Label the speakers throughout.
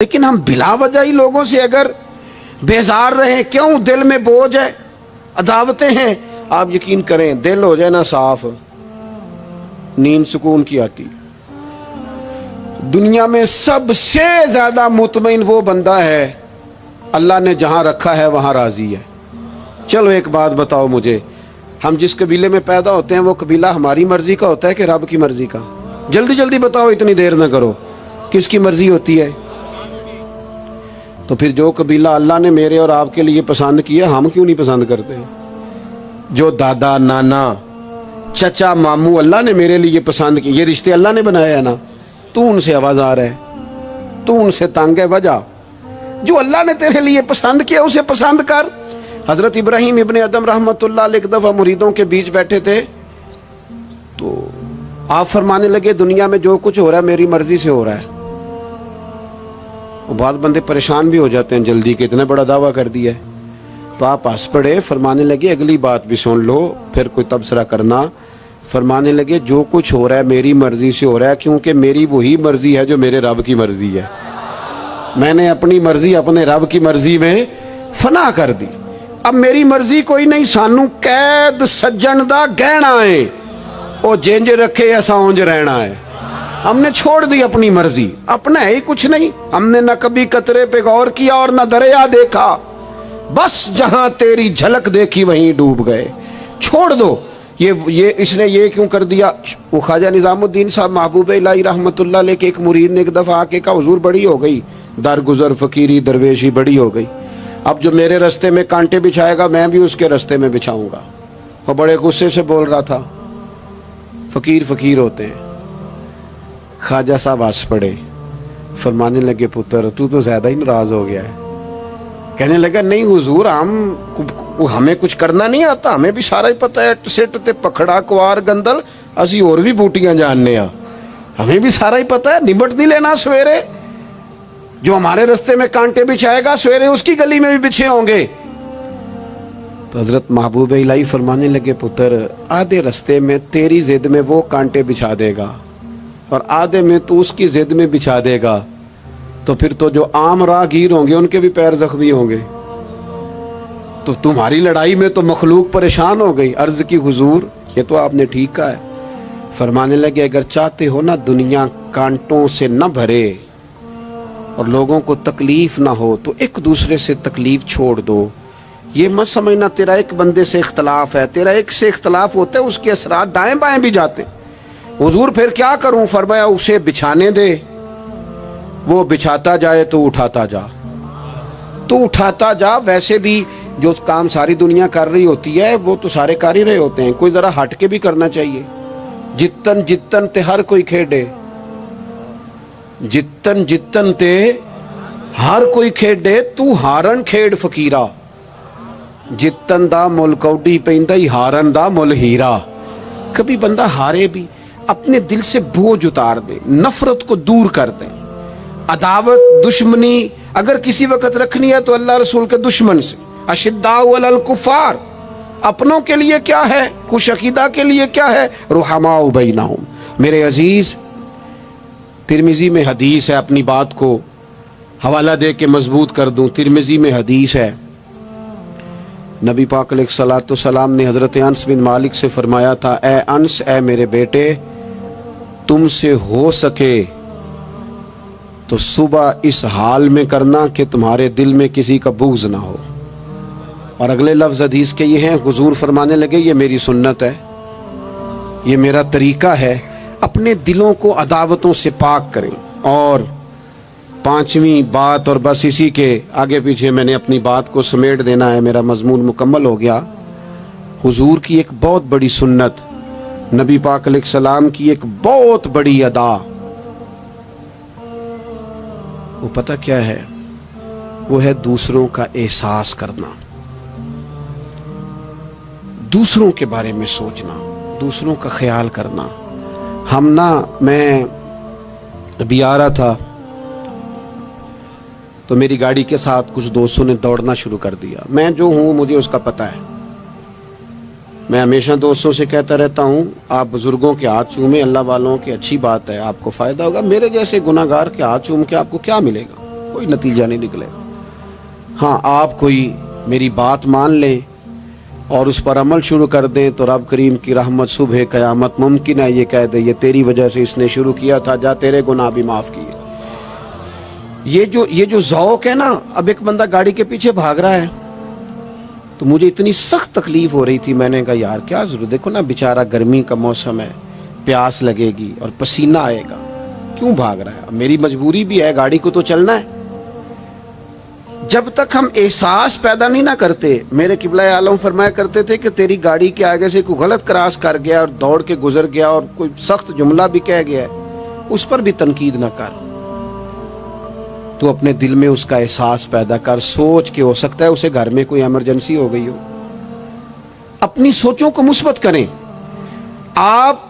Speaker 1: لیکن ہم بلا وجہ ہی لوگوں سے اگر بیزار رہیں، کیوں؟ دل میں بوجھ ہے، عداوتیں ہیں، آپ یقین کریں دل ہو جائے نا صاف، نیند سکون کی آتی۔ دنیا میں سب سے زیادہ مطمئن وہ بندہ ہے اللہ نے جہاں رکھا ہے وہاں راضی ہے۔ چلو ایک بات بتاؤ مجھے، ہم جس قبیلے میں پیدا ہوتے ہیں وہ قبیلہ ہماری مرضی کا ہوتا ہے کہ رب کی مرضی کا؟ جلدی جلدی بتاؤ، اتنی دیر نہ کرو، کس کی مرضی ہوتی ہے؟ تو پھر جو قبیلہ اللہ نے میرے اور آپ کے لیے پسند کیا ہم کیوں نہیں پسند کرتے؟ جو دادا نانا چچا ماموں اللہ نے میرے لیے پسند کی، یہ رشتے اللہ نے بنایا ہے نا، تو ان سے آوازار ہے، تو ان سے تنگ ہے۔ وجہ جو اللہ نے تیرے لیے پسند کیا اسے پسند کر۔ حضرت ابراہیم ابن ادم رحمۃ اللہ علیہ ایک دفعہ مریدوں کے بیچ بیٹھے تھے تو آپ فرمانے لگے دنیا میں جو کچھ ہو رہا ہے میری مرضی سے ہو رہا ہے۔ بعض بندے پریشان بھی ہو جاتے ہیں جلدی کہ اتنا بڑا دعویٰ کر دیا ہے، تو آپ ہنس پڑے، فرمانے لگے اگلی بات بھی سن لو پھر کوئی تبصرہ کرنا۔ فرمانے لگے جو کچھ ہو رہا ہے میری مرضی سے ہو رہا ہے، کیونکہ میری وہی مرضی ہے جو میرے رب کی مرضی ہے۔ میں نے اپنی مرضی اپنے رب کی مرضی میں فنا کر دی۔ اب میری مرضی کوئی نہیں، سانو قید سجن دا گہنا ہے، او جینج رکھے ایسا اونج رہنا ہے۔ ہم نے چھوڑ دی اپنی مرضی، اپنا ہے ہی کچھ نہیں۔ ہم نے نہ کبھی قطرے پہ غور کیا اور نہ دریا دیکھا، بس جہاں تیری جھلک دیکھی وہیں ڈوب گئے۔ چھوڑ دو یہ اس نے یہ کیوں کر دیا؟ وہ خواجہ نظام الدین صاحب محبوب الہی رحمۃ اللہ علیہ کے ایک مرید نے ایک دفعہ آ کے کہا حضور بڑی ہو گئی درگزر فقیری درویشی بڑی ہو گئی، اب جو میرے رستے میں کانٹے بچھائے گا میں بھی اس کے رستے میں بچھاؤں گا۔ وہ بڑے غصے سے بول رہا تھا، فقیر فقیر ہوتے ہیں۔ خواجہ صاحب ہنس پڑے، فرمانے لگے پتر تو زیادہ ہی ناراض ہو گیا ہے۔ کہنے لگا نہیں حضور، ہمیں کچھ کرنا نہیں آتا، ہمیں بھی سارا ہی پتہ ہے، سٹ تے پکھڑا کوار گندل اسی اور بھی بوٹیاں جاننے ہاں، ہمیں بھی سارا ہی پتہ ہے، نمٹ نہیں لینا سویرے۔ جو ہمارے رستے میں کانٹے بچھائے گا سویرے اس کی گلی میں بھی بچھے ہوں گے۔ تو حضرت محبوب الہی فرمانے لگے پتر آدھے رستے میں تیری ضد میں وہ کانٹے بچھا دے گا اور آدھے میں تو اس کی ضد میں بچھا دے گا، تو پھر تو جو عام راہگیر ہوں گے ان کے بھی پیر زخمی ہوں گے۔ تو تمہاری لڑائی میں تو مخلوق پریشان ہو گئی۔ عرض کی حضور یہ تو آپ نے ٹھیک کہا ہے۔ فرمانے لگے اگر چاہتے ہو نا دنیا کانٹوں سے نہ بھرے اور لوگوں کو تکلیف نہ ہو تو ایک دوسرے سے تکلیف چھوڑ دو۔ یہ مت سمجھنا تیرا ایک بندے سے اختلاف ہے، تیرا ایک سے اختلاف ہوتا ہے اس کے اثرات دائیں بائیں بھی جاتے ہیں۔ حضور پھر کیا کروں؟ فرمایا اسے بچھانے دے، وہ بچھاتا جائے تو اٹھاتا جا، تو اٹھاتا جا۔ ویسے بھی جو کام ساری دنیا کر رہی ہوتی ہے وہ تو سارے کر ہی رہے ہوتے ہیں، کوئی ذرا ہٹ کے بھی کرنا چاہیے۔ جتن جتن تے ہر کوئی کھیڈے، جتن جتن تے ہر کوئی کھیڈے، تو ہارن کھیڈ فقیرا، جتن دا مل کوڈی پیندا ہی ہارن دا مل ہیرا۔ کبھی بندہ ہارے بھی اپنے دل سے بوجھ اتار دے، نفرت کو دور کر دے۔ عداوت دشمنی اگر کسی وقت رکھنی ہے تو اللہ رسول کے دشمن سے۔ اشداء علی الکفار، اپنوں کے لیے کیا ہے، خوش عقیدہ کے لیے کیا ہے، رحماء بینہم۔ میرے عزیز ترمذی میں حدیث ہے، اپنی بات کو حوالہ دے کے مضبوط کر دوں، ترمذی میں حدیث ہے، نبی پاک علیہ الصلوۃ والسلام نے حضرت انس بن مالک سے فرمایا تھا، اے انس، اے میرے بیٹے، تم سے ہو سکے تو صبح اس حال میں کرنا کہ تمہارے دل میں کسی کا بغض نہ ہو۔ اور اگلے لفظ حدیث کے یہ ہیں، حضور فرمانے لگے یہ میری سنت ہے، یہ میرا طریقہ ہے، اپنے دلوں کو عداوتوں سے پاک کریں۔ اور پانچویں بات، اور بس اسی کے آگے پیچھے میں نے اپنی بات کو سمیٹ دینا ہے، میرا مضمون مکمل ہو گیا۔ حضور کی ایک بہت بڑی سنت، نبی پاک علیہ السلام کی ایک بہت بڑی ادا، وہ پتہ کیا ہے؟ وہ ہے دوسروں کا احساس کرنا، دوسروں کے بارے میں سوچنا، دوسروں کا خیال کرنا۔ میں ابھی آ رہا تھا تو میری گاڑی کے ساتھ کچھ دوستوں نے دوڑنا شروع کر دیا۔ میں جو ہوں مجھے اس کا پتہ ہے، میں ہمیشہ دوستوں سے کہتا رہتا ہوں آپ بزرگوں کے ہاتھ چومیں، اللہ والوں کی اچھی بات ہے، آپ کو فائدہ ہوگا۔ میرے جیسے گناہگار کے ہاتھ چوم کے آپ کو کیا ملے گا؟ کوئی نتیجہ نہیں نکلے. ہاں آپ کوئی میری بات مان لیں اور اس پر عمل شروع کر دیں تو رب کریم کی رحمت صبح قیامت ممکن ہے یہ کہہ دے یہ تیری وجہ سے اس نے شروع کیا تھا، جا تیرے گناہ بھی معاف کیے. یہ جو ذوق ہے نا، اب ایک بندہ گاڑی کے پیچھے بھاگ رہا ہے تو مجھے اتنی سخت تکلیف ہو رہی تھی، میں نے کہا یار کیا ضرورت، دیکھو نا بیچارہ گرمی کا موسم ہے، پیاس لگے گی اور پسینہ آئے گا، کیوں بھاگ رہا ہے؟ اب میری مجبوری بھی ہے، گاڑی کو تو چلنا ہے. جب تک ہم احساس پیدا نہیں نہ کرتے، میرے قبلہ عالم فرمایا کرتے تھے کہ تیری گاڑی کے آگے سے کوئی غلط کراس کر گیا اور دوڑ کے گزر گیا اور کوئی سخت جملہ بھی کہہ گیا ہے، اس پر بھی تنقید نہ کر، تو اپنے دل میں اس کا احساس پیدا کر، سوچ کے ہو سکتا ہے اسے گھر میں کوئی ایمرجنسی ہو گئی ہو. اپنی سوچوں کو مثبت کریں. آپ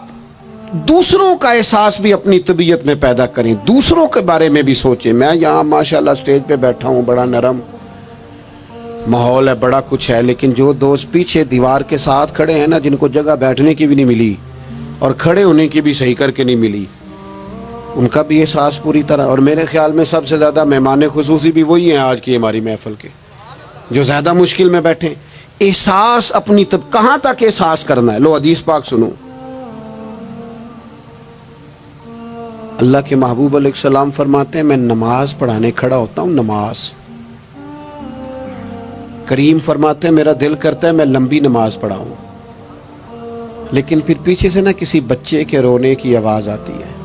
Speaker 1: دوسروں کا احساس بھی اپنی طبیعت میں پیدا کریں، دوسروں کے بارے میں بھی سوچیں. میں یہاں ماشاءاللہ سٹیج پہ بیٹھا ہوں، بڑا نرم ماحول ہے، بڑا کچھ ہے، لیکن جو دوست پیچھے دیوار کے ساتھ کھڑے ہیں نا، جن کو جگہ بیٹھنے کی بھی نہیں ملی اور کھڑے ہونے کی بھی صحیح کر کے نہیں ملی، ان کا بھی احساس پوری طرح. اور میرے خیال میں سب سے زیادہ مہمان خصوصی بھی وہی ہیں آج کی ہماری محفل کے، جو زیادہ مشکل میں بیٹھے. احساس اپنی کہاں تک احساس کرنا ہے؟ لو حدیث پاک سنو. اللہ کے محبوب علیہ السلام فرماتے ہیں میں نماز پڑھانے کھڑا ہوتا ہوں، نماز. کریم فرماتے ہیں میرا دل کرتا ہے میں لمبی نماز پڑھاؤں، لیکن پھر پیچھے سے نہ کسی بچے کے رونے کی آواز آتی ہے.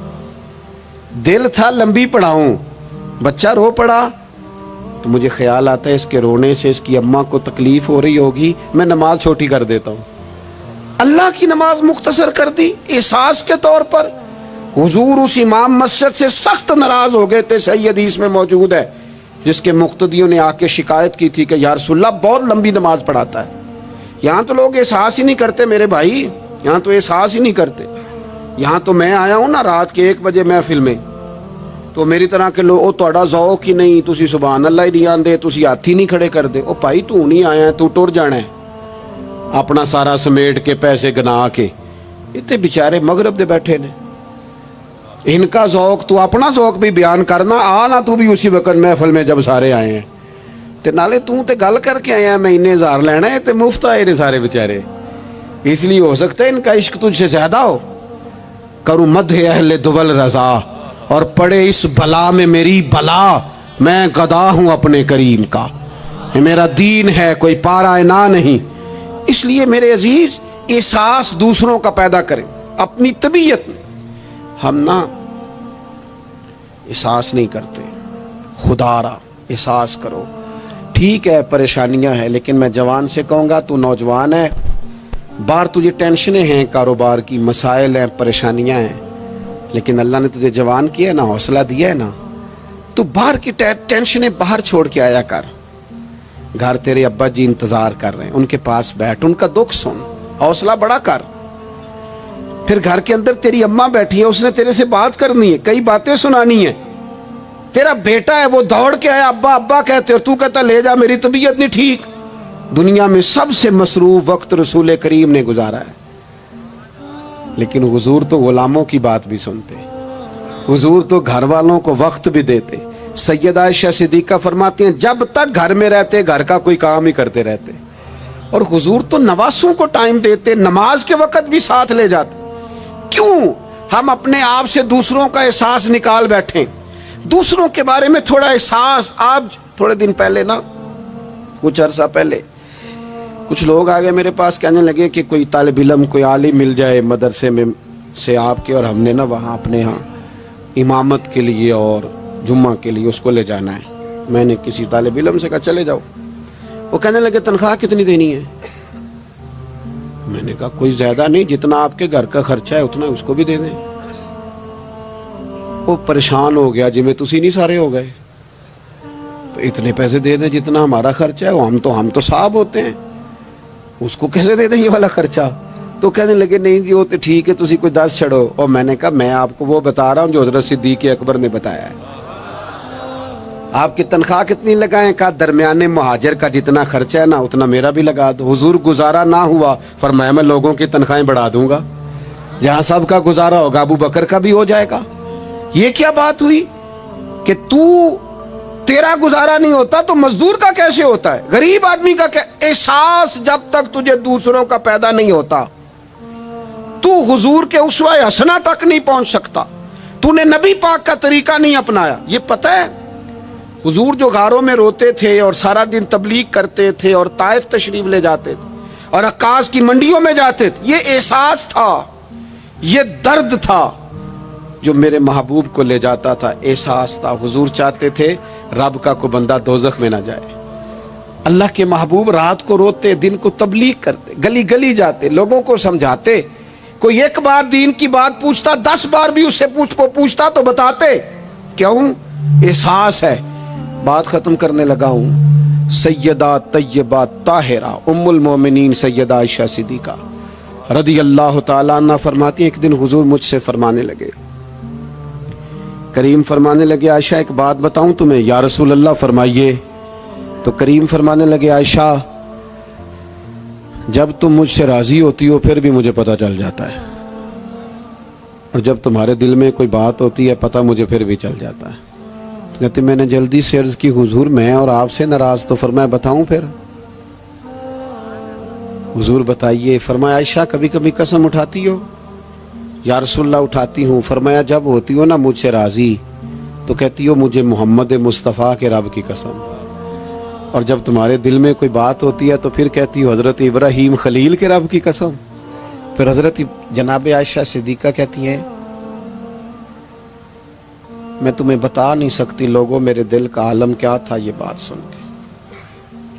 Speaker 1: دل تھا لمبی پڑھاؤں، بچہ رو پڑا تو مجھے خیال آتا ہے اس کے رونے سے اس کی اماں کو تکلیف ہو رہی ہوگی، میں نماز چھوٹی کر دیتا ہوں. اللہ کی نماز مختصر کر دی احساس کے طور پر. حضور اس امام مسجد سے سخت ناراض ہو گئے تھے، صحیح حدیث میں موجود ہے، جس کے مقتدیوں نے آ کے شکایت کی تھی کہ یا رسول اللہ بہت لمبی نماز پڑھاتا ہے. یہاں تو لوگ احساس ہی نہیں کرتے میرے بھائی، یہاں تو احساس ہی نہیں کرتے. یہاں تو میں آیا ہوں نا رات کے 1 بجے محفل میں، تو میری طرح کے لوگ تہاڈا ذوق ہی نہیں، تسی سبحان اللہ ہی نہیں آندے، تسی ہاتھ ہی نہیں کھڑے کر دے. او بھائی تو نہیں آیا ہے، تو ٹر جانا ہے اپنا سارا سمیٹ کے پیسے گنا کے. اتنے بیچارے مغرب دے بیٹھے نے، ان کا ذوق تو اپنا ذوق بھی بیان کرنا، آنا تو بھی اسی وقت محفل میں جب سارے آئے ہیں تے نالے تو تے گل کر کے آیا میں انہیں ہزار لینا ہے تے مفت آئے نے سارے بیچارے. اس لیے ہو سکتا ہے ان کا عشق تجھ سے زیادہ ہو. کروں مدح اہل دول رضا اور پڑے اس بلا میں میری بلا، میں گدا ہوں اپنے کریم کا، یہ میرا دین ہے کوئی پارا نہ نہیں. اس لیے میرے عزیز احساس دوسروں کا پیدا کریں اپنی طبیعت میں. ہم نا احساس نہیں کرتے، خدا را احساس کرو. ٹھیک ہے پریشانیاں ہیں، لیکن میں جوان سے کہوں گا تو نوجوان ہے، باہر تجھے ٹینشنیں ہیں، کاروبار کی مسائل ہیں، پریشانیاں ہیں، لیکن اللہ نے تجھے جوان کیا ہے نا، حوصلہ دیا ہے نا، تو باہر کی ٹینشنیں باہر چھوڑ کے آیا کر. گھر تیرے ابا جی انتظار کر رہے ہیں، ان کے پاس بیٹھ، ان کا دکھ سن، حوصلہ بڑا کر. پھر گھر کے اندر تیری اماں بیٹھی ہے، اس نے تیرے سے بات کرنی ہے، کئی باتیں سنانی ہے. تیرا بیٹا ہے وہ دوڑ کے آیا ابا ابا کہتے، اور تو کہتا لے جا میری طبیعت نہیں ٹھیک. دنیا میں سب سے مصروف وقت رسول کریم نے گزارا ہے، لیکن حضور تو غلاموں کی بات بھی سنتے، حضور تو گھر والوں کو وقت بھی دیتے. سیدہ عائشہ صدیقہ فرماتی ہیں جب تک گھر میں رہتے گھر کا کوئی کام ہی کرتے رہتے. اور حضور تو نواسوں کو ٹائم دیتے، نماز کے وقت بھی ساتھ لے جاتے. کیوں ہم اپنے آپ سے دوسروں کا احساس نکال بیٹھیں، دوسروں کے بارے میں تھوڑا احساس. آپ تھوڑے دن پہلے نا، کچھ عرصہ پہلے کچھ لوگ آگے میرے پاس کہنے لگے کہ کوئی طالب علم کوئی عالم مل جائے مدرسے میں سے آپ کے، اور ہم نے نا وہاں اپنے ہاں امامت کے لیے اور جمعہ کے لیے اس کو لے جانا ہے. میں نے کسی طالب علم سے کہا چلے جاؤ. وہ کہنے لگے تنخواہ کتنی دینی ہے؟ میں نے کہا کوئی زیادہ نہیں، جتنا آپ کے گھر کا خرچہ ہے اتنا اس کو بھی دے دیں. وہ پریشان ہو گیا، جی میں تسی نہیں سارے ہو گئے، تو اتنے پیسے دے دیں جتنا ہمارا خرچہ ہے. ہم تو صاحب ہوتے ہیں، اس کو کیسے دے دیں یہ والا خرچہ؟ تو کہنے لگے نہیں جی وہ تو ٹھیک ہے، تسی کوئی 10 چھڑو. اور میں نے کہا میں آپ کو وہ بتا رہا ہوں جو حضرت صدیق اکبر نے بتایا ہے. آپ کی تنخواہ کتنی لگائیں؟ کہا درمیانے مہاجر کا جتنا خرچہ ہے نا اتنا میرا بھی لگا دو. حضور گزارا نہ ہوا، فرمایا میں لوگوں کی تنخواہیں بڑھا دوں گا، جہاں سب کا گزارا ہوگا ابو بکر کا بھی ہو جائے گا. یہ کیا بات ہوئی کہ تیرا گزارا نہیں ہوتا تو مزدور کا کیسے ہوتا ہے؟ غریب آدمی کا احساس جب تک تجھے دوسروں کا پیدا نہیں ہوتا تو حضور کے اسوہ حسنہ تک نہیں پہنچ سکتا. تو نے نبی پاک کا طریقہ نہیں اپنایا. یہ پتہ ہے حضور جو غاروں میں روتے تھے اور سارا دن تبلیغ کرتے تھے اور طائف تشریف لے جاتے تھے اور عکاظ کی منڈیوں میں جاتے تھے، یہ احساس تھا، یہ درد تھا جو میرے محبوب کو لے جاتا تھا. احساس تھا. حضور چاہتے تھے رب کا کوئی بندہ دوزخ میں نہ جائے. اللہ کے محبوب رات کو روتے، دن کو تبلیغ کرتے، گلی گلی جاتے، لوگوں کو سمجھاتے. کوئی ایک بار دین کی بات پوچھتا 10 بار بھی اس سے پوچھتا تو بتاتے. کیوں؟ احساس ہے. بات ختم کرنے لگا ہوں. سیدہ طیبہ طاہرہ ام المومنین سیدہ عائشہ صدیقہ رضی اللہ تعالیٰ عنہ فرماتی، ایک دن حضور مجھ سے فرمانے لگے، کریم فرمانے لگے عائشہ ایک بات بتاؤں تمہیں؟ یا رسول اللہ فرمائیے. تو کریم فرمانے لگے عائشہ جب تم مجھ سے راضی ہوتی ہو پھر بھی مجھے پتہ چل جاتا ہے، اور جب تمہارے دل میں کوئی بات ہوتی ہے پتہ مجھے پھر بھی چل جاتا ہے. تو کہتے میں نے جلدی سے عرض کی حضور میں اور آپ سے ناراض. تو فرمایا بتاؤں پھر؟ حضور بتائیے. فرمایا عائشہ کبھی کبھی قسم اٹھاتی ہو؟ یا رسول اللہ اٹھاتی ہوں. فرمایا جب ہوتی ہو نا مجھ سے راضی تو کہتی ہو مجھے محمد مصطفیٰ کے رب کی قسم، اور جب تمہارے دل میں کوئی بات ہوتی ہے تو پھر کہتی ہو حضرت ابراہیم خلیل کے رب کی قسم. پھر حضرت جناب عائشہ صدیقہ کہتی ہیں میں تمہیں بتا نہیں سکتی لوگوں میرے دل کا عالم کیا تھا یہ بات سن کے.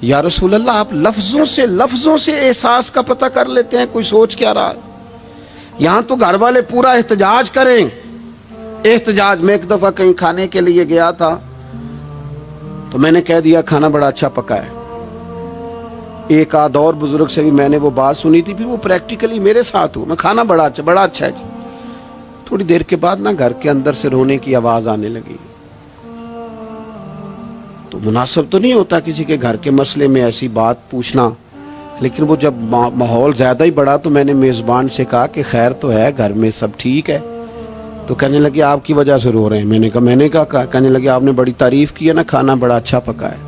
Speaker 1: یا رسول اللہ آپ لفظوں سے احساس کا پتہ کر لیتے ہیں کوئی سوچ کیا رہا ہے. یہاں تو گھر والے پورا احتجاج کریں. احتجاج میں ایک دفعہ کہیں کھانے کے لیے گیا تھا تو میں نے کہہ دیا کھانا بڑا اچھا پکا ہے. ایک آدھ اور بزرگ سے بھی میں نے وہ بات سنی تھی، پھر وہ پریکٹیکلی میرے ساتھ ہوں، میں کھانا بڑا اچھا ہے جی. تھوڑی دیر کے بعد نا گھر کے اندر سے رونے کی آواز آنے لگی. تو مناسب تو نہیں ہوتا کسی کے گھر کے مسئلے میں ایسی بات پوچھنا، لیکن وہ جب ماحول زیادہ ہی بڑا تو میں نے میزبان سے کہا کہ خیر تو ہے گھر میں سب ٹھیک ہے؟ تو کہنے لگے آپ کی وجہ سے رو رہے ہیں. میں نے کہا کہنے لگے آپ نے بڑی تعریف کی ہے نا کھانا بڑا اچھا پکا ہے.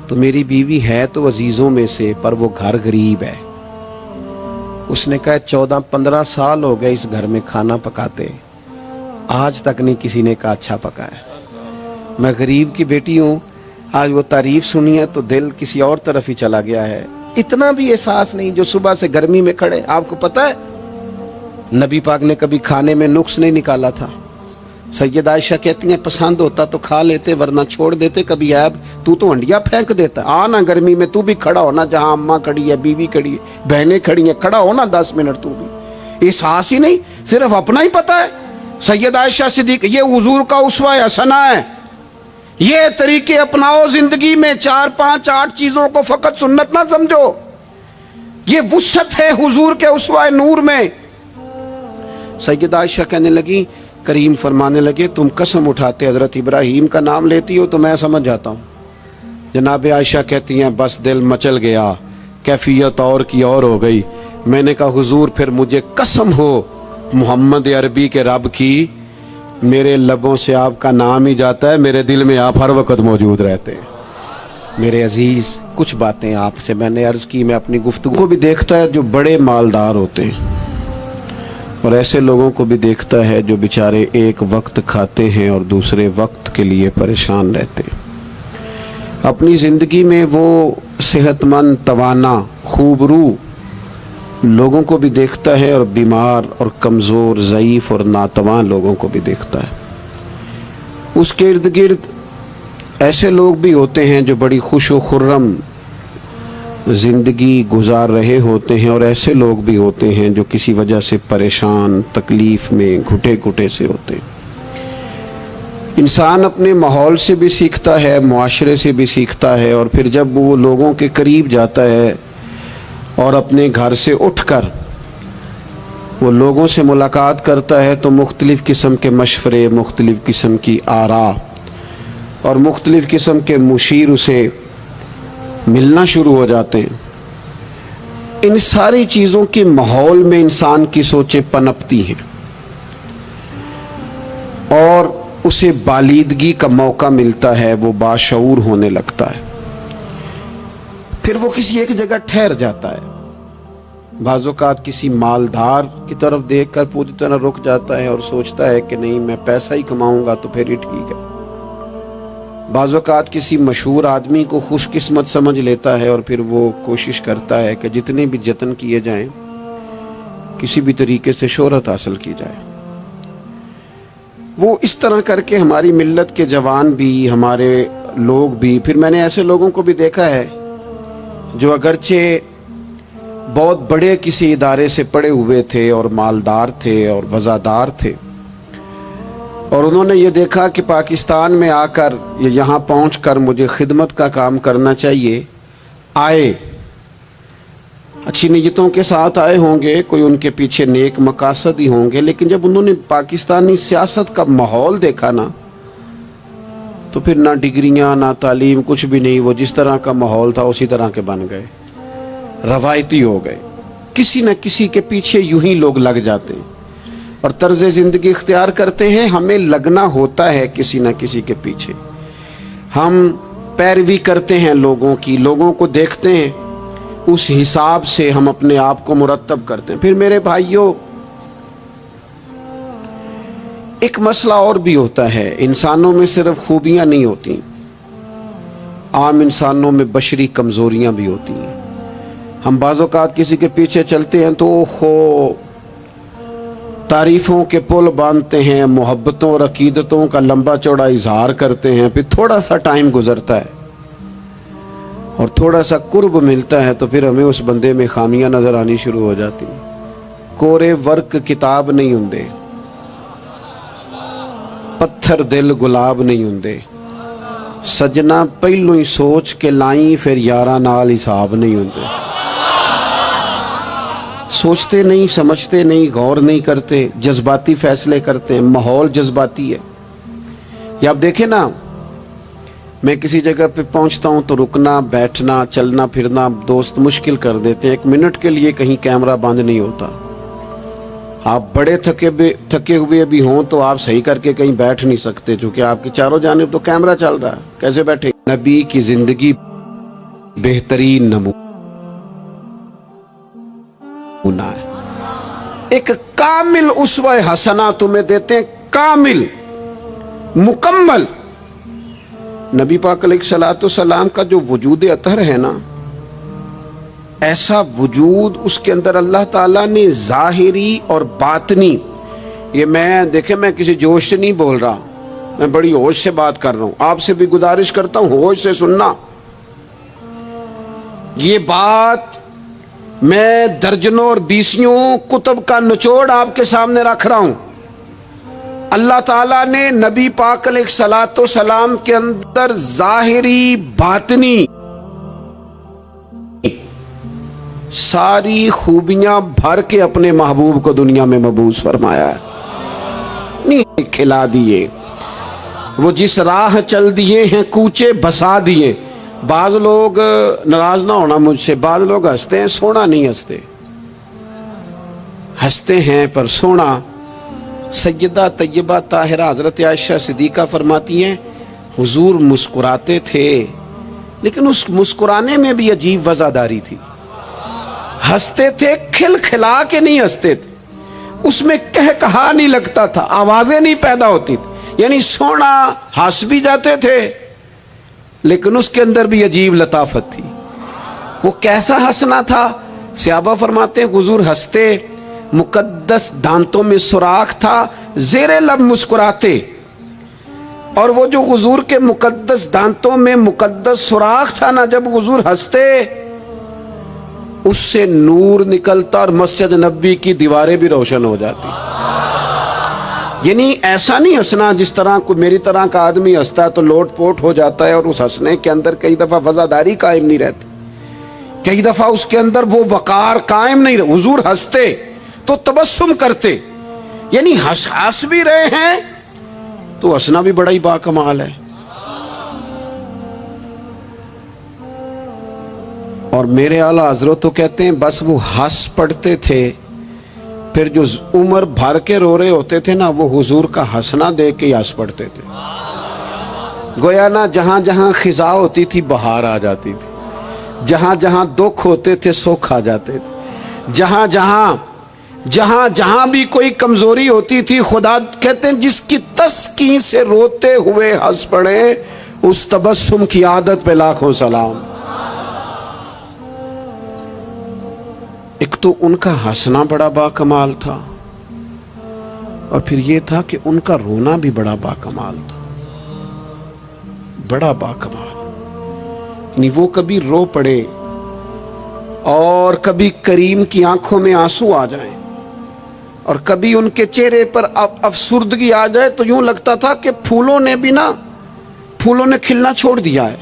Speaker 1: تو میری بیوی ہے تو عزیزوں میں سے پر وہ گھر غریب ہے. اس نے کہا 14-15 سال ہو گئے اس گھر میں کھانا پکاتے، آج تک نہیں کسی نے کہا اچھا پکا ہے. میں غریب کی بیٹی ہوں، آج وہ تعریف سنی ہے تو دل کسی اور طرف ہی چلا گیا ہے. اتنا بھی احساس نہیں جو صبح سے گرمی میں کھڑے. آپ کو پتہ ہے نبی پاک نے کبھی کھانے میں نقص نہیں نکالا تھا. سیدہ عائشہ کہتی ہیں پسند ہوتا تو کھا لیتے ورنہ چھوڑ دیتے. کبھی عیب تو ہنڈیا پھینک دیتا. آنا گرمی میں تو بھی کھڑا ہونا، جہاں اماں کھڑی ہے، بیوی کھڑی ہے، بہنیں کھڑی ہیں، کھڑا ہونا 10 منٹ. تو بھی احساس ہی نہیں، صرف اپنا ہی پتہ ہے. سیدہ عائشہ صدیقہ یہ حضور کا اسوہ حسنہ ہے. یہ طریقے اپناؤ زندگی میں. 4 5 8 چیزوں کو فقط سنت نہ سمجھو. یہ وسعت ہے حضور کے اسوہ نور میں. سیدہ عائشہ کہنے لگی، کریم فرمانے لگے تم قسم اٹھاتے حضرت ابراہیم کا نام لیتی ہو تو میں سمجھ جاتا ہوں. جناب عائشہ کہتی ہیں بس دل مچل گیا، کیفیت اور کی اور ہو گئی. میں نے کہا حضور پھر مجھے قسم ہو محمد عربی کے رب کی، میرے لبوں سے آپ کا نام ہی جاتا ہے، میرے دل میں آپ ہر وقت موجود رہتے ہیں. میرے عزیز کچھ باتیں آپ سے میں نے عرض کی. میں اپنی گفتگو کو بھی دیکھتا ہے جو بڑے مالدار ہوتے ہیں، اور ایسے لوگوں کو بھی دیکھتا ہے جو بیچارے ایک وقت کھاتے ہیں اور دوسرے وقت کے لیے پریشان رہتے ہیں. اپنی زندگی میں وہ صحت مند، توانا، خوبرو لوگوں کو بھی دیکھتا ہے اور بیمار اور کمزور، ضعیف اور ناتواں لوگوں کو بھی دیکھتا ہے. اس کے ارد گرد ایسے لوگ بھی ہوتے ہیں جو بڑی خوش و خرم زندگی گزار رہے ہوتے ہیں، اور ایسے لوگ بھی ہوتے ہیں جو کسی وجہ سے پریشان، تکلیف میں گھٹے گھٹے سے ہوتے ہیں. انسان اپنے ماحول سے بھی سیکھتا ہے، معاشرے سے بھی سیکھتا ہے، اور پھر جب وہ لوگوں کے قریب جاتا ہے اور اپنے گھر سے اٹھ کر وہ لوگوں سے ملاقات کرتا ہے تو مختلف قسم کے مشورے، مختلف قسم کی آراء اور مختلف قسم کے مشیر اسے ملنا شروع ہو جاتے ہیں. ان ساری چیزوں کے ماحول میں انسان کی سوچیں پنپتی ہیں، اور اسے بالیدگی کا موقع ملتا ہے، وہ باشعور ہونے لگتا ہے، پھر وہ کسی ایک جگہ ٹھہر جاتا ہے۔ بعض اوقات کسی مالدار کی طرف دیکھ کر پوری طرح رک جاتا ہے اور سوچتا ہے کہ نہیں میں پیسہ ہی کماؤں گا تو پھر ہی ٹھیک ہے۔ بعض اوقات کسی مشہور آدمی کو خوش قسمت سمجھ لیتا ہے اور پھر وہ کوشش کرتا ہے کہ جتنے بھی جتن کیے جائیں کسی بھی طریقے سے شہرت حاصل کی جائے۔ وہ اس طرح کر کے ہماری ملت کے جوان بھی، ہمارے لوگ بھی، پھر میں نے ایسے لوگوں کو بھی دیکھا ہے جو اگرچہ بہت بڑے کسی ادارے سے پڑھے ہوئے تھے اور مالدار تھے اور وزادار تھے، اور انہوں نے یہ دیکھا کہ پاکستان میں آ کر یہاں پہنچ کر مجھے خدمت کا کام کرنا چاہیے، آئے، اچھی نیتوں کے ساتھ آئے ہوں گے، کوئی ان کے پیچھے نیک مقاصد ہی ہوں گے، لیکن جب انہوں نے پاکستانی سیاست کا ماحول دیکھا نا تو پھر نہ ڈگریاں نہ تعلیم کچھ بھی نہیں، وہ جس طرح کا ماحول تھا اسی طرح کے بن گئے، روایتی ہو گئے۔ کسی نہ کسی کے پیچھے یوں ہی لوگ لگ جاتے ہیں اور طرز زندگی اختیار کرتے ہیں۔ ہمیں لگنا ہوتا ہے کسی نہ کسی کے پیچھے، ہم پیروی کرتے ہیں لوگوں کی، لوگوں کو دیکھتے ہیں، اس حساب سے ہم اپنے آپ کو مرتب کرتے ہیں۔ پھر میرے بھائیوں، ایک مسئلہ اور بھی ہوتا ہے، انسانوں میں صرف خوبیاں نہیں ہوتی، عام انسانوں میں بشری کمزوریاں بھی ہوتی ہیں۔ ہم بعض اوقات کسی کے پیچھے چلتے ہیں تو تعریفوں کے پل باندھتے ہیں، محبتوں اور عقیدتوں کا لمبا چوڑا اظہار کرتے ہیں، پھر تھوڑا سا ٹائم گزرتا ہے اور تھوڑا سا قرب ملتا ہے تو پھر ہمیں اس بندے میں خامیاں نظر آنی شروع ہو جاتی ہیں۔ کورے ورک کتاب نہیں ہوندے، پتھر دل گلاب نہیں ہوندے، سجنا پہلو ہی سوچ کے لائیں پھر یاراں نال حساب نہیں ہوندے۔ سوچتے نہیں، سمجھتے نہیں، غور نہیں کرتے، جذباتی فیصلے کرتے ہیں، ماحول جذباتی ہے۔ یا آپ دیکھیں نا، میں کسی جگہ پہ پہنچتا ہوں تو رکنا، بیٹھنا، چلنا پھرنا دوست مشکل کر دیتے ہیں، 1 منٹ کے لیے کہیں کیمرہ بند نہیں ہوتا۔ آپ بڑے تھکے ہوئے بھی ہوں تو آپ صحیح کر کے کہیں بیٹھ نہیں سکتے، چونکہ آپ کی چاروں جانب تو کیمرہ چل رہا ہے، کیسے بیٹھے؟ نبی کی زندگی بہترین نمونہ ہے، ایک کامل اسوہ حسنہ تمہیں دیتے ہیں، کامل، مکمل۔ نبی پاک علیہ الصلوۃ والسلام کا جو وجود اطہر ہے نا، ایسا وجود اس کے اندر اللہ تعالیٰ نے ظاہری اور باطنی، یہ دیکھیں میں کسی جوش سے نہیں بول رہا، میں بڑی ہوش سے بات کر رہا ہوں، آپ سے بھی گزارش کرتا ہوں ہوش سے سننا۔ یہ بات میں درجنوں اور بیسیوں کتب کا نچوڑ آپ کے سامنے رکھ رہا ہوں۔ اللہ تعالیٰ نے نبی پاک علیہ الصلوۃ والسلام کے اندر ظاہری باطنی ساری خوبیاں بھر کے اپنے محبوب کو دنیا میں مبعوث فرمایا ہے، نہیں کھلا دیے، وہ جس راہ چل دیے ہیں کوچے بسا دیے۔ بعض لوگ ناراض نہ ہونا مجھ سے، بعض لوگ ہنستے ہیں، سونا نہیں ہنستے، ہنستے ہیں پر سونا۔ سیدہ طیبہ طاہرہ حضرت عائشہ صدیقہ فرماتی ہیں حضور مسکراتے تھے لیکن اس مسکرانے میں بھی عجیب وزاداری تھی، ہنستے تھے کھل کھلا کے نہیں ہنستے تھے، اس میں کہا نہیں لگتا تھا، آوازیں نہیں پیدا ہوتی تھی، یعنی سونا ہنس بھی جاتے تھے لیکن اس کے اندر بھی عجیب لطافت تھی۔ وہ کیسا ہنسنا تھا؟ صحابہ فرماتے ہیں حضور ہنستے، مقدس دانتوں میں سوراخ تھا، زیر لب مسکراتے، اور وہ جو حضور کے مقدس دانتوں میں مقدس سوراخ تھا نا، جب حضور ہنستے اس سے نور نکلتا اور مسجد نبی کی دیواریں بھی روشن ہو جاتی۔ یعنی ایسا نہیں ہنسنا جس طرح کوئی میری طرح کا آدمی ہنستا ہے تو لوٹ پوٹ ہو جاتا ہے اور اس ہنسنے کے اندر کئی دفعہ وزاداری قائم نہیں رہتی، کئی دفعہ اس کے اندر وہ وقار قائم نہیں رہتا۔ حضور ہنستے تو تبسم کرتے، یعنی ہنس بھی رہے ہیں تو ہنسنا بھی بڑا ہی باکمال ہے۔ اور میرے اعلیٰ حضرت تو کہتے ہیں بس وہ ہنس پڑتے تھے پھر جو عمر بھر کے رو رہے ہوتے تھے نا وہ حضور کا ہنسنا دیکھ کے ہی ہنس پڑتے تھے. گویا نا جہاں جہاں خزاں ہوتی تھی بہار آ جاتی تھی, جہاں جہاں دکھ ہوتے تھے سکھ آ جاتے تھے, جہاں جہاں بھی کوئی کمزوری ہوتی تھی خدا کہتے ہیں جس کی تسکین سے روتے ہوئے ہنس پڑے اس تبسم کی عادت پہ لاکھوں سلام. ایک تو ان کا ہنسنا بڑا با کمال تھا اور پھر یہ تھا کہ ان کا رونا بھی بڑا با کمال تھا, بڑا با کمال. یعنی وہ کبھی رو پڑے اور کبھی کریم کی آنکھوں میں آنسو آ جائیں اور کبھی ان کے چہرے پر افسردگی آ جائے تو یوں لگتا تھا کہ پھولوں نے کھلنا چھوڑ دیا ہے,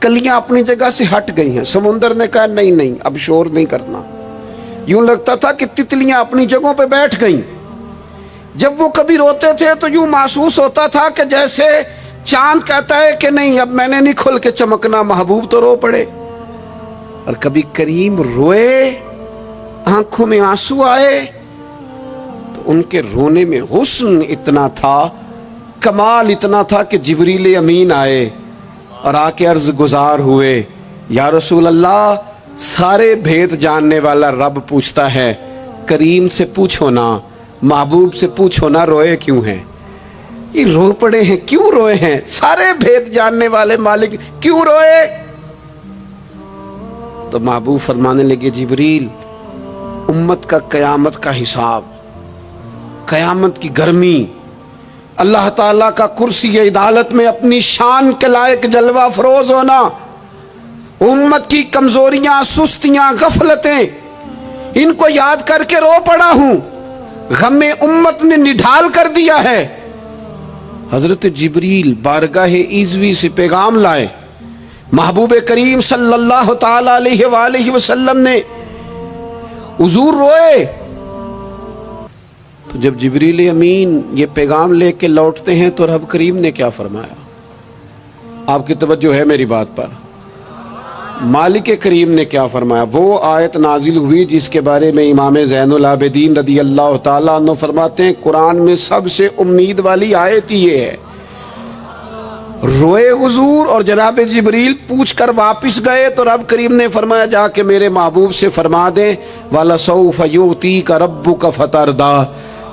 Speaker 1: کلیاں اپنی جگہ سے ہٹ گئی ہیں. سمندر نے کہا نہیں اب شور نہیں کرنا. یوں لگتا تھا کہ تتلیاں اپنی جگہوں پہ بیٹھ گئیں. جب وہ کبھی روتے تھے تو یوں محسوس ہوتا تھا کہ جیسے چاند کہتا ہے کہ نہیں اب میں نے نہیں کھل کے چمکنا, محبوب تو رو پڑے. اور کبھی کریم روئے, آنکھوں میں آنسو آئے تو ان کے رونے میں حسن اتنا تھا, کمال اتنا تھا کہ جبریل امین آئے اور آ کے عرض گزار ہوئے, یا رسول اللہ سارے بھید جاننے والا رب پوچھتا ہے کریم سے پوچھو نا, محبوب سے پوچھو نا روئے کیوں ہیں, یہ رو پڑے ہیں کیوں روئے ہیں, سارے بھید جاننے والے مالک کیوں روئے. تو محبوب فرمانے لگے جبریل امت کا قیامت کا حساب, قیامت کی گرمی, اللہ تعالیٰ کا کرسی عدالت میں اپنی شان کے لائق جلوہ فروز ہونا, امت کی کمزوریاں سستیاں غفلتیں ان کو یاد کر کے رو پڑا ہوں, غم امت نے نڈھال کر دیا ہے. حضرت جبریل بارگاہ ایزوی سے پیغام لائے, محبوب کریم صلی اللہ تعالی علیہ وآلہ وسلم نے حضور روئے. تو جب جبریل امین یہ پیغام لے کے لوٹتے ہیں تو رب کریم نے کیا فرمایا, آپ کی توجہ ہے میری بات پر, مالک کریم نے کیا فرمایا. وہ آیت نازل ہوئی جس کے بارے میں امام زین العابدین رضی اللہ تعالیٰ عنہ فرماتے ہیں قرآن میں سب سے امید والی آیت یہ ہے. روئے حضور اور جناب جبریل پوچھ کر واپس گئے تو رب کریم نے فرمایا جا کے میرے محبوب سے فرما دیں وَلَسَوْفَ يُؤْتِيكَ رَبُّكَ فَتَرْضَىٰ,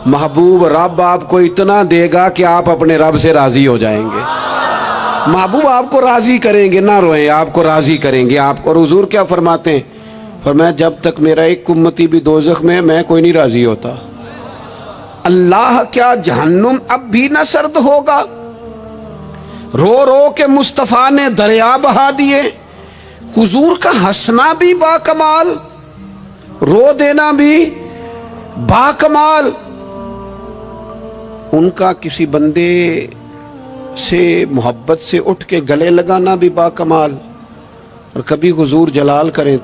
Speaker 1: محبوب رب آپ کو اتنا دے گا کہ آپ اپنے رب سے راضی ہو جائیں گے. محبوب آپ کو راضی کریں گے, نہ روئیں, آپ کو راضی کریں گے آپ کو. اور حضور کیا فرماتے ہیں, فرمایا جب تک میرا ایک امتی بھی دوزخ میں میں کوئی نہیں راضی ہوتا. اللہ کیا جہنم اب بھی نہ سرد ہوگا, رو رو کے مصطفیٰ نے دریا بہا دیے. حضور کا ہنسنا بھی با کمال, رو دینا بھی با کمال. ان کا کسی بندے سے محبت سے اٹھ کے گلے لگانا بھی با کمال. اور کبھی حضور جلال کریں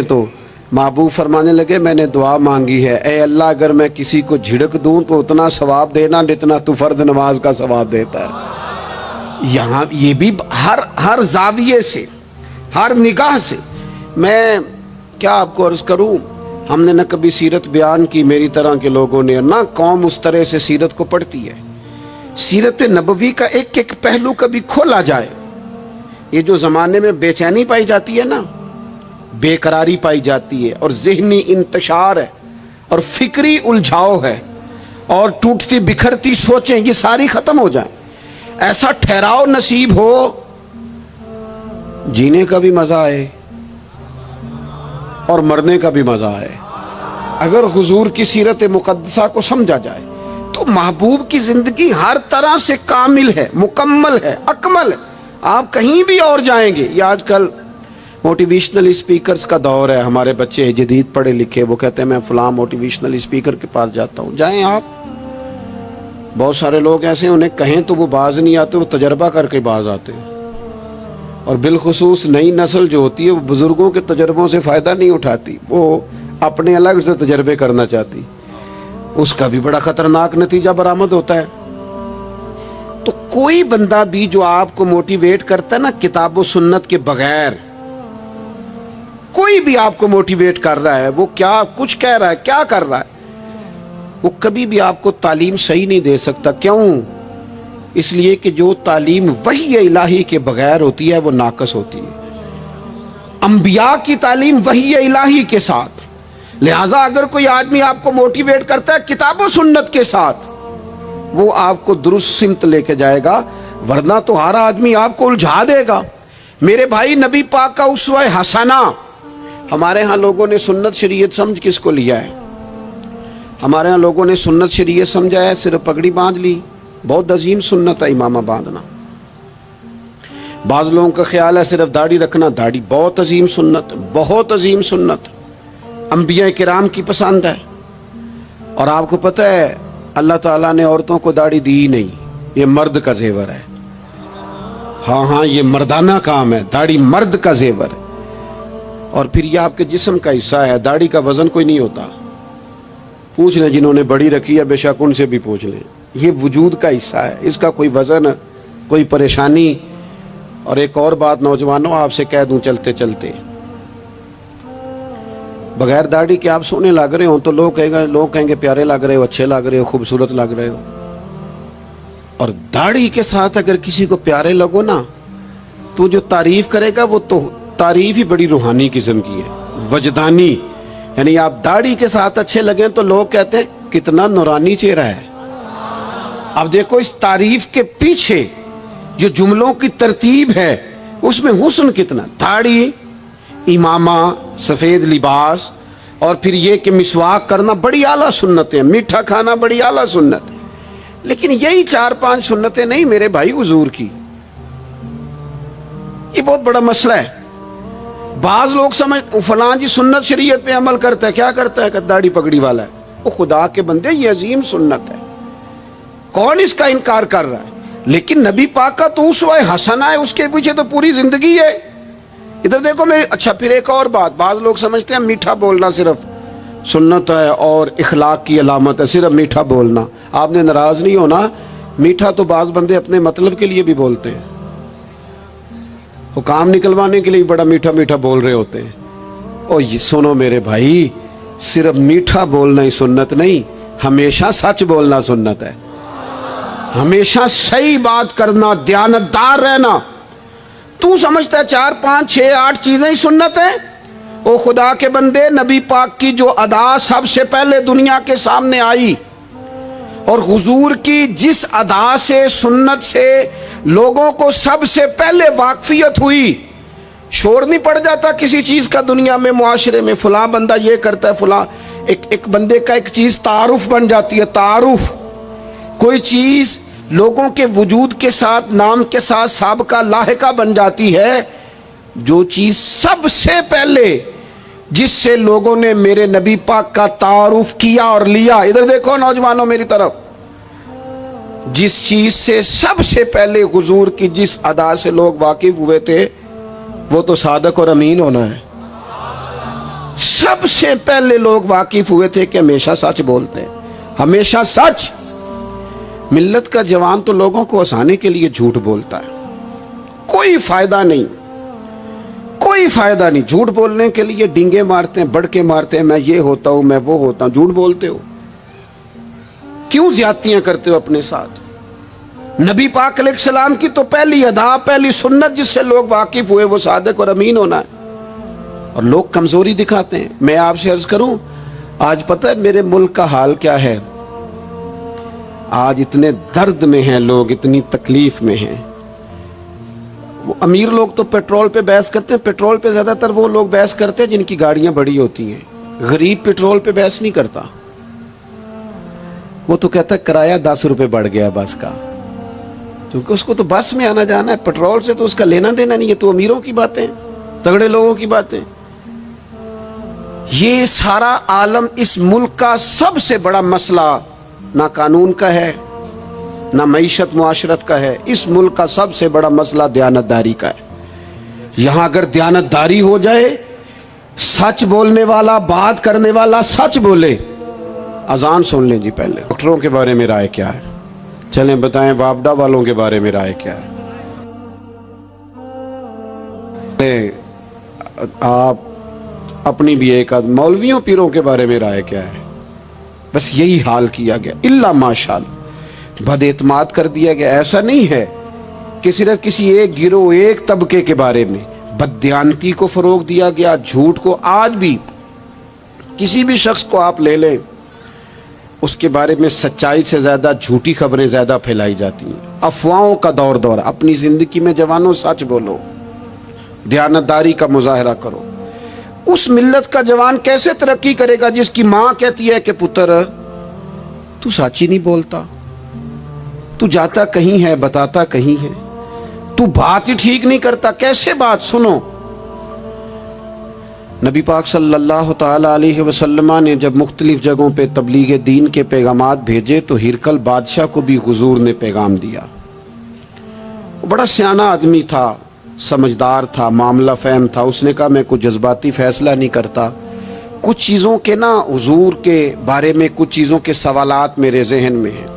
Speaker 1: تو محبوب فرمانے لگے میں نے دعا مانگی ہے, اے اللہ اگر میں کسی کو جھڑک دوں تو اتنا ثواب دینا جتنا تو فرض نماز کا ثواب دیتا ہے. یہاں یہ بھی ہر زاویے سے, ہر نگاہ سے. میں کیا آپ کو عرض کروں, ہم نے نہ کبھی سیرت بیان کی میری طرح کے لوگوں نے, نہ قوم اس طرح سے سیرت کو پڑھتی ہے. سیرت نبوی کا ایک ایک پہلو کبھی کھولا جائے. یہ جو زمانے میں بے چینی پائی جاتی ہے نا, بے قراری پائی جاتی ہے اور ذہنی انتشار ہے اور فکری الجھاؤ ہے اور ٹوٹتی بکھرتی سوچیں, یہ ساری ختم ہو جائیں. ایسا ٹھہراؤ نصیب ہو جینے کا بھی مزہ آئے اور مرنے کا بھی مزہ آئے. اگر حضور کی سیرت مقدسہ کو سمجھا جائے تو محبوب کی زندگی ہر طرح سے کامل ہے, مکمل ہے, اکمل ہے. آپ کہیں بھی اور جائیں گے. یہ آج کل موٹیویشنل اسپیکرز کا دور ہے, ہمارے بچے جدید پڑھے لکھے وہ کہتے ہیں میں فلاں موٹیویشنل اسپیکر کے پاس جاتا ہوں. جائیں آپ, بہت سارے لوگ ایسے انہیں کہیں تو وہ باز نہیں آتے, وہ تجربہ کر کے باز آتے ہیں. اور بالخصوص نئی نسل جو ہوتی ہے وہ بزرگوں کے تجربوں سے فائدہ نہیں اٹھاتی, وہ اپنے الگ سے تجربے کرنا چاہتی. اس کا بھی بڑا خطرناک نتیجہ برآمد ہوتا ہے. تو کوئی بندہ بھی جو آپ کو موٹیویٹ کرتا ہے نا کتاب و سنت کے بغیر, کوئی بھی آپ کو موٹیویٹ کر رہا ہے, وہ کیا کچھ کہہ رہا ہے, کیا کر رہا ہے, وہ کبھی بھی آپ کو تعلیم صحیح نہیں دے سکتا. کیوں؟ اس لیے کہ جو تعلیم وحی الہی کے بغیر ہوتی ہے وہ ناقص ہوتی ہے. انبیاء کی تعلیم وحی الہی کے ساتھ. لہذا اگر کوئی آدمی آپ کو موٹیویٹ کرتا ہے کتاب و سنت کے ساتھ, وہ آپ کو درست سمت لے کے جائے گا, ورنہ تو ہر آدمی آپ کو الجھا دے گا. میرے بھائی, نبی پاک کا اسوہ حسنہ. ہمارے ہاں لوگوں نے سنت شریعت سمجھ کس کو لیا ہے؟ ہمارے ہاں لوگوں نے سنت شریعت سمجھا ہے صرف پگڑی باندھ لی. بہت عظیم سنت ہے امامہ باندھنا. بعض لوگوں کا خیال ہے صرف داڑھی رکھنا, داڑھی بہت عظیم سنت, بہت عظیم سنت, انبیاء کرام کی پسند ہے. اور آپ کو پتہ ہے اللہ تعالیٰ نے عورتوں کو داڑھی دی ہی نہیں, یہ مرد کا زیور ہے. ہاں یہ مردانہ کام ہے, داڑھی مرد کا زیور ہے. اور پھر یہ آپ کے جسم کا حصہ ہے, داڑھی کا وزن کوئی نہیں ہوتا. پوچھ لیں جنہوں نے بڑی رکھی ہے, بے شک ان سے بھی پوچھ لیں. یہ وجود کا حصہ ہے, اس کا کوئی وزن, کوئی پریشانی. اور ایک اور بات نوجوانوں آپ سے کہہ دوں چلتے چلتے, بغیر داڑھی کے آپ سونے لگ رہے ہوں تو لوگ کہیں گے پیارے لگ رہے ہو, اچھے لگ رہے ہو, خوبصورت لگ رہے ہو. اور داڑھی کے ساتھ اگر کسی کو پیارے لگو نا, تو جو تعریف کرے گا وہ تو تعریف ہی بڑی روحانی قسم کی ہے, وجدانی. یعنی آپ داڑھی کے ساتھ اچھے لگیں تو لوگ کہتے ہیں کتنا نورانی چہرہ ہے. اب دیکھو اس تعریف کے پیچھے جو جملوں کی ترتیب ہے اس میں حسن کتنا. داڑھی, امامہ, سفید لباس, اور پھر یہ کہ مسواک کرنا بڑی اعلیٰ سنت ہے, میٹھا کھانا بڑی اعلیٰ سنت ہے. لیکن یہی 4-5 سنتیں نہیں میرے بھائی حضور کی. یہ بہت بڑا مسئلہ ہے. بعض لوگ سمجھ فلاں جی سنت شریعت پہ عمل کرتا ہے, کیا کرتا ہے کہ داڑھی پگڑی والا ہے. وہ خدا کے بندے, یہ عظیم سنت ہے, کون اس کا انکار کر رہا ہے. لیکن نبی پاک کا تو اسوہ حسنہ ہے, اس کے پیچھے تو پوری زندگی ہے. ادھر دیکھو میرے. اچھا پھر ایک اور بات, بعض لوگ سمجھتے ہیں میٹھا بولنا صرف سنت ہے اور اخلاق کی علامت ہے, صرف میٹھا بولنا. آپ نے ناراض نہیں ہونا, میٹھا تو بعض بندے اپنے مطلب کے لیے بھی بولتے ہیں, وہ کام نکلوانے کے لیے بڑا میٹھا میٹھا بول رہے ہوتے ہیں. او یہ سنو میرے بھائی, صرف میٹھا بولنا ہی سنت نہیں, ہمیشہ سچ بولنا سنت ہے. ہمیشہ صحیح بات کرنا, دیانتدار رہنا. تو سمجھتا ہے 4-5-6-8 چیزیں ہی سنت ہیں؟ او خدا کے بندے, نبی پاک کی جو ادا سب سے پہلے دنیا کے سامنے آئی, اور حضور کی جس ادا سے, سنت سے لوگوں کو سب سے پہلے واقفیت ہوئی, شور نہیں پڑ جاتا کسی چیز کا دنیا میں, معاشرے میں فلاں بندہ یہ کرتا ہے, فلاں ایک بندے کا ایک چیز تعارف بن جاتی ہے. تعارف, کوئی چیز لوگوں کے وجود کے ساتھ, نام کے ساتھ سابقہ لاحقہ بن جاتی ہے. جو چیز سب سے پہلے جس سے لوگوں نے میرے نبی پاک کا تعارف کیا اور لیا, ادھر دیکھو نوجوانوں میری طرف, جس چیز سے سب سے پہلے حضور کی جس ادا سے لوگ واقف ہوئے تھے وہ تو صادق اور امین ہونا ہے. سب سے پہلے لوگ واقف ہوئے تھے کہ ہمیشہ سچ بولتے ہیں, ہمیشہ سچ. ملت کا جوان تو لوگوں کو ہنسانے کے لیے جھوٹ بولتا ہے, کوئی فائدہ نہیں, کوئی فائدہ نہیں. جھوٹ بولنے کے لیے ڈینگے مارتے ہیں, بڑھ کے مارتے ہیں, میں یہ ہوتا ہوں, میں وہ ہوتا ہوں. جھوٹ بولتے ہو, کیوں زیادتیاں کرتے ہو اپنے ساتھ؟ نبی پاک علیہ السلام کی تو پہلی ادا, پہلی سنت جس سے لوگ واقف ہوئے وہ صادق اور امین ہونا ہے. اور لوگ کمزوری دکھاتے ہیں. میں آپ سے عرض کروں, آج پتہ ہے میرے ملک کا حال کیا ہے؟ آج اتنے درد میں ہیں لوگ, اتنی تکلیف میں ہیں. وہ امیر لوگ تو پیٹرول پہ بحث کرتے ہیں, پیٹرول پہ زیادہ تر وہ لوگ بحث کرتے ہیں جن کی گاڑیاں بڑی ہوتی ہیں. غریب پیٹرول پہ بحث نہیں کرتا, وہ تو کہتا ہے کرایہ 10 روپے بڑھ گیا بس کا, کیونکہ اس کو تو بس میں آنا جانا ہے, پیٹرول سے تو اس کا لینا دینا نہیں ہے. تو امیروں کی باتیں, تگڑے لوگوں کی باتیں. یہ سارا عالم, اس ملک کا سب سے بڑا مسئلہ نہ قانون کا ہے, نہ معیشت معاشرت کا ہے. اس ملک کا سب سے بڑا مسئلہ دیانتداری کا ہے. یہاں اگر دیانتداری ہو جائے, سچ بولنے والا, بات کرنے والا سچ بولے. اذان سن لیں جی پہلے. ڈاکٹروں کے بارے میں رائے کیا ہے؟ چلیں بتائیں وابڈا والوں کے بارے میں رائے کیا ہے؟ آپ اپنی بھی ایک آدھ مولویوں پیروں کے بارے میں رائے کیا ہے، بس یہی حال کیا گیا، الا ماشاءاللہ بد اعتماد کر دیا گیا۔ ایسا نہیں ہے کہ صرف کسی ایک گروہ ایک طبقے کے بارے میں بددیانتی کو فروغ دیا گیا، جھوٹ کو۔ آج بھی کسی بھی شخص کو آپ لے لیں، اس کے بارے میں سچائی سے زیادہ جھوٹی خبریں زیادہ پھیلائی جاتی ہیں، افواہوں کا دور۔ اپنی زندگی میں جوانوں سچ بولو، دیانتداری کا مظاہرہ کرو۔ اس ملت کا جوان کیسے ترقی کرے گا جس کی ماں کہتی ہے کہ پتر تو سچ ہی نہیں بولتا، تو جاتا کہیں ہے بتاتا کہیں ہے، تو بات ہی ٹھیک نہیں کرتا، کیسے بات سنو۔ نبی پاک صلی اللہ تعالی علیہ وسلم نے جب مختلف جگہوں پہ تبلیغ دین کے پیغامات بھیجے تو ہرقل بادشاہ کو بھی حضور نے پیغام دیا۔ وہ بڑا سیانہ آدمی تھا، سمجھدار تھا، معاملہ فہم تھا۔ اس نے کہا میں کوئی جذباتی فیصلہ نہیں کرتا، کچھ چیزوں کے نا حضور کے بارے میں کچھ چیزوں کے سوالات میرے ذہن میں ہیں۔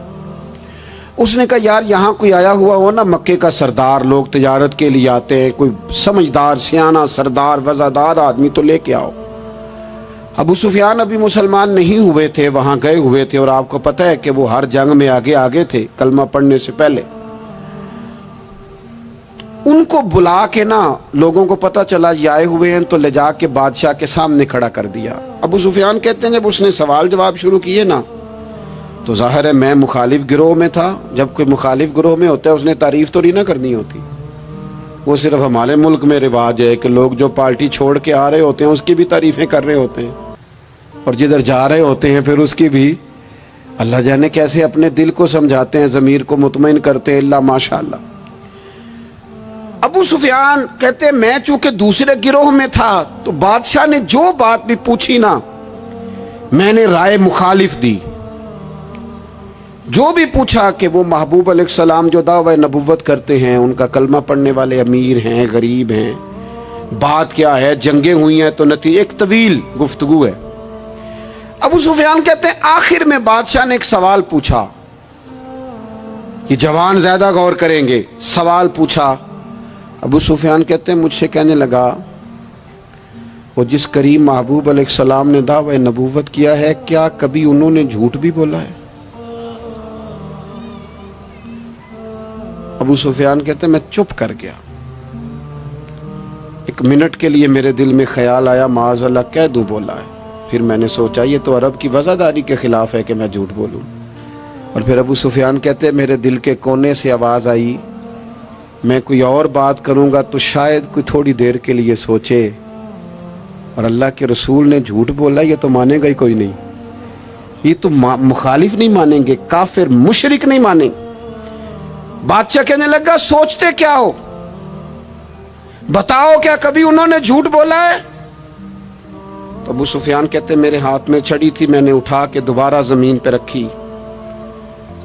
Speaker 1: اس نے کہا یار یہاں کوئی آیا ہوا ہو نا، مکے کا سردار، لوگ تجارت کے لیے آتے ہیں، کوئی سمجھدار سیانہ سردار وزادار آدمی تو لے کے آؤ۔ ابو سفیان ابھی مسلمان نہیں ہوئے تھے، وہاں گئے ہوئے تھے، اور آپ کو پتہ ہے کہ وہ ہر جنگ میں آگے تھے کلمہ پڑھنے سے پہلے۔ ان کو بلا کے نا لوگوں کو پتہ چلا یہ آئے ہوئے ہیں تو لے جا کے بادشاہ کے سامنے کھڑا کر دیا۔ ابو سفیان کہتے ہیں جب اس نے سوال جواب شروع کیے نا تو ظاہر ہے میں مخالف گروہ میں تھا۔ جب کوئی مخالف گروہ میں ہوتا ہے اس نے تعریف تو نہیں نہ کرنی ہوتی، وہ صرف ہمارے ملک میں رواج ہے کہ لوگ جو پارٹی چھوڑ کے آ رہے ہوتے ہیں اس کی بھی تعریفیں کر رہے ہوتے ہیں، اور جدھر جا رہے ہوتے ہیں پھر اس کی بھی۔ اللہ جانے کیسے اپنے دل کو سمجھاتے ہیں، ضمیر کو مطمئن کرتے ہیں، اللہ ماشاءاللہ۔ ابو سفیان کہتے ہیں میں چونکہ دوسرے گروہ میں تھا تو بادشاہ نے جو بات بھی پوچھی نا میں نے رائے مخالف دی۔ جو بھی پوچھا کہ وہ محبوب علیہ السلام جو دعوی نبوت کرتے ہیں، ان کا کلمہ پڑھنے والے امیر ہیں، غریب ہیں، بات کیا ہے، جنگیں ہوئی ہیں تو نتیجہ، ایک طویل گفتگو ہے۔ ابو سفیان کہتے ہیں آخر میں بادشاہ نے ایک سوال پوچھا، یہ جوان زیادہ غور کریں گے، سوال پوچھا۔ ابو سفیان کہتے ہیں مجھ سے کہنے لگا وہ جس کریم محبوب علیہ السلام نے دعوی نبوت کیا ہے کیا کبھی انہوں نے جھوٹ بھی بولا ہے؟ ابو سفیان کہتے ہیں میں چپ کر گیا۔ ایک منٹ کے لیے میرے دل میں خیال آیا معاذ اللہ کہہ دوں بولا ہے، پھر میں نے سوچا یہ تو عرب کی وزاداری کے خلاف ہے کہ میں جھوٹ بولوں، اور پھر ابو سفیان کہتے ہیں میرے دل کے کونے سے آواز آئی میں کوئی اور بات کروں گا تو شاید کوئی تھوڑی دیر کے لیے سوچے، اور اللہ کے رسول نے جھوٹ بولا یہ تو مانے گا ہی کوئی نہیں، یہ تو مخالف نہیں مانیں گے، کافر مشرک نہیں مانیں گے۔ بادشاہ کہنے لگا سوچتے کیا ہو، بتاؤ کیا کبھی انہوں نے جھوٹ بولا ہے؟ تو ابو سفیان کہتے میرے ہاتھ میں چھڑی تھی، میں نے اٹھا کے دوبارہ زمین پہ رکھی،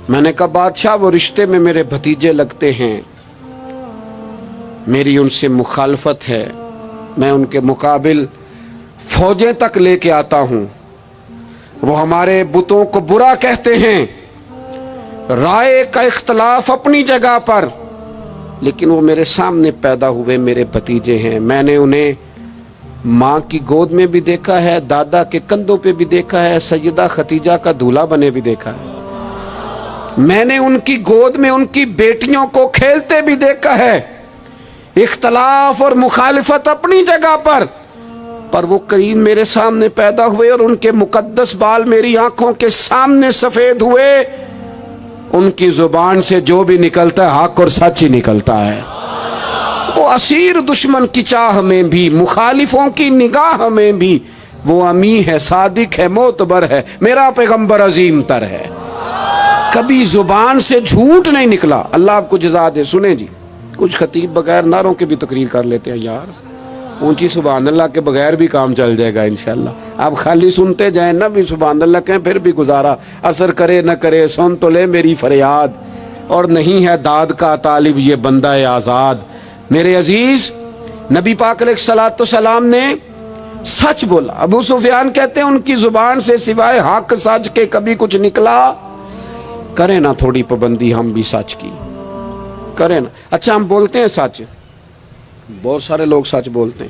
Speaker 1: میں نے کہا بادشاہ وہ رشتے میں میرے بھتیجے لگتے ہیں، میری ان سے مخالفت ہے، میں ان کے مقابل فوجیں تک لے کے آتا ہوں، وہ ہمارے بتوں کو برا کہتے ہیں، رائے کا اختلاف اپنی جگہ پر، لیکن وہ میرے سامنے پیدا ہوئے میرے بھتیجے ہیں، میں نے انہیں ماں کی گود میں بھی دیکھا ہے، دادا کے کندھوں پہ بھی دیکھا ہے، سیدہ خدیجہ کا دولہا بنے بھی دیکھا ہے، میں نے ان کی گود میں ان کی بیٹیوں کو کھیلتے بھی دیکھا ہے۔ اختلاف اور مخالفت اپنی جگہ پر وہ کریم میرے سامنے پیدا ہوئے اور ان کے مقدس بال میری آنکھوں کے سامنے سفید ہوئے، ان کی زبان سے جو بھی نکلتا ہے حق اور سچ ہی نکلتا ہے۔ وہ اسیر دشمن کی چاہ میں بھی، مخالفوں کی نگاہ میں بھی وہ امی ہے، صادق ہے، معتبر ہے، میرا پیغمبر عظیم تر ہے، کبھی زبان سے جھوٹ نہیں نکلا۔ اللہ آپ کو جزا دے۔ سنیں جی، کچھ خطیب بغیر نعروں کے بھی تقریر کر لیتے ہیں یار، اونچی سبحان اللہ کے بغیر بھی کام چل جائے گا انشاءاللہ۔ آپ خالی سنتے جائیں نہ بھی سبحان اللہ کہیں پھر بھی گزارا، اثر کرے نہ کرے سن تو لے میری فریاد، اور نہیں ہے داد کا طالب یہ بندہ آزاد۔ میرے عزیز نبی پاک علیہ الصلوۃ والسلام نے سچ بولا۔ ابو سفیان کہتے ہیں ان کی زبان سے سوائے حق سچ کے کبھی کچھ نکلا؟ کریں نا تھوڑی پابندی ہم بھی سچ کی، کریں نا۔ اچھا ہم بولتے ہیں سچ، بہت سارے لوگ سچ بولتے ہیں،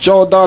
Speaker 1: 14